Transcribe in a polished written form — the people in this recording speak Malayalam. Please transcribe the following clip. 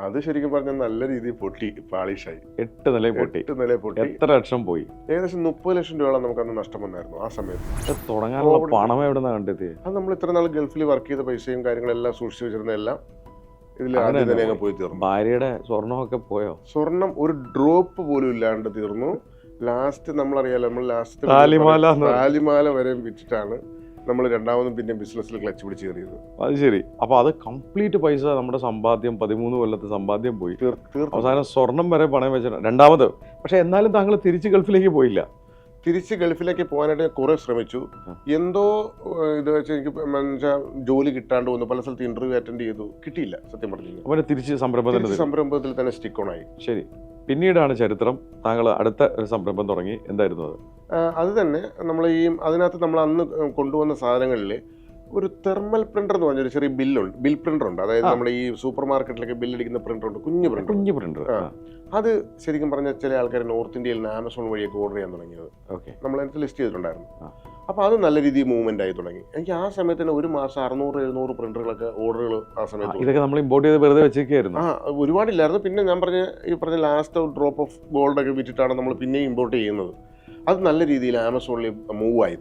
അത് ശരിക്കും പറഞ്ഞാൽ നല്ല രീതിയിൽ പൊട്ടി, പാളിഷായി. 8 നില പൊട്ടി. 8 നില പൊട്ടി. എത്ര ലക്ഷം പോയി? ഏകദേശം 30 ലക്ഷം രൂപയോളം നമുക്കന്ന് നഷ്ടം വന്നായിരുന്നു ആ സമയത്ത്. തുടങ്ങാനുള്ള പണം എവിടെ നിന്നാണ് കണ്ടെത്തിയത്? അത് നമ്മൾ ഇത്ര നാൾ ഗൾഫിൽ വർക്ക് ചെയ്ത പൈസയും കാര്യങ്ങളെല്ലാം സൂക്ഷിച്ചു വെച്ചിരുന്ന എല്ലാം ഇതിൽ ആദ്യം തന്നെ അങ്ങ് പോയി തീർന്നു. ഭാര്യയുടെ സ്വർണമൊക്കെ പോയോ? സ്വർണം ഒരു ഡ്രോപ്പ് പോലും ഇല്ലാണ്ട് തീർന്നു. ലാസ്റ്റ് നമ്മളറിയാലോ, നമ്മൾ ലാസ്റ്റ് താലിമാല വരെ വിറ്റിട്ടാണ് നമ്മൾ രണ്ടാമതും പിന്നെ ബിസിനസ്സിൽ ക്ലച്ച് പിടിച്ച് കയറിയത്. അത് ശരി. അപ്പൊ അത് കംപ്ലീറ്റ് പൈസ, നമ്മുടെ സമ്പാദ്യം 13 കൊല്ലത്തെ സമ്പാദ്യം പോയി. അവസാനം സ്വർണം വരെ പണയം വെച്ചിട്ട് രണ്ടാമത്. പക്ഷെ എന്നാലും താങ്കൾ തിരിച്ച് ഗൾഫിലേക്ക് പോയില്ല. തിരിച്ച് ഗൾഫിലേക്ക് പോകാനായിട്ട് കുറെ ശ്രമിച്ചു. എന്തോ ഇത് വെച്ച് എനിക്ക് ജോലി കിട്ടാണ്ട് വന്നു. പല സ്ഥലത്ത് ഇന്റർവ്യൂ അറ്റൻഡ് ചെയ്തു, കിട്ടിയില്ല സത്യം പറഞ്ഞു. അവരെ തിരിച്ച് സംരംഭത്തിൽ തന്നെ സ്റ്റിക്ക് ഓൺ ആയി. ശരി. പിന്നീടാണ് ചരിത്രം. താങ്കൾ അടുത്ത ഒരു സംരംഭം തുടങ്ങി. എന്തായിരുന്നു അത്? അത് തന്നെ നമ്മൾ അതിനകത്ത് നമ്മൾ അന്ന് കൊണ്ടുവന്ന സാധനങ്ങളിൽ ഒരു തെർമൽ പ്രിന്റർ എന്ന് പറഞ്ഞൊരു ചെറിയ ബിൽ പ്രിന്റർ ഉണ്ട്. അതായത് നമ്മുടെ ഈ സൂപ്പർ മാർക്കറ്റിലൊക്കെ ബില്ലടിക്കുന്ന പ്രിന്റർ ഉണ്ട്, കുഞ്ഞു പ്രിന്റർ. അത് ശരിക്കും പറഞ്ഞാൽ ചില ആൾക്കാർ നോർത്ത് ഇന്ത്യയിൽ നിന്ന് ആമസോൺ വഴിയൊക്കെ ഓർഡർ ചെയ്യാൻ തുടങ്ങിയത്. നമ്മളതിനകത്ത് ലിസ്റ്റ് ചെയ്തിട്ടുണ്ടായിരുന്നു. അപ്പോൾ അത് നല്ല രീതിയിൽ മൂവ്മെന്റ് ആയി തുടങ്ങി. എനിക്ക് ആ സമയത്ത് തന്നെ ഒരു മാസം 600-700 പ്രിന്ററുകളൊക്കെ ഓർഡറുകൾ ആ സമയത്ത്. ഇതൊക്കെ നമ്മൾ ഇമ്പോർട്ട് ചെയ്ത് വെറുതെ വെച്ചേക്കായിരുന്നു. ഒരുപാടില്ലായിരുന്നു. പിന്നെ ഞാൻ പറഞ്ഞ ലാസ്റ്റ് ഡ്രോപ്പ് ഓഫ് ഗോൾഡ് ഒക്കെ വിറ്റിട്ടാണ് നമ്മൾ പിന്നെയും ഇമ്പോർട്ട് ചെയ്യുന്നത്. അത് നല്ല രീതിയിൽ ആമസോണിൽ മൂവ് ആയി.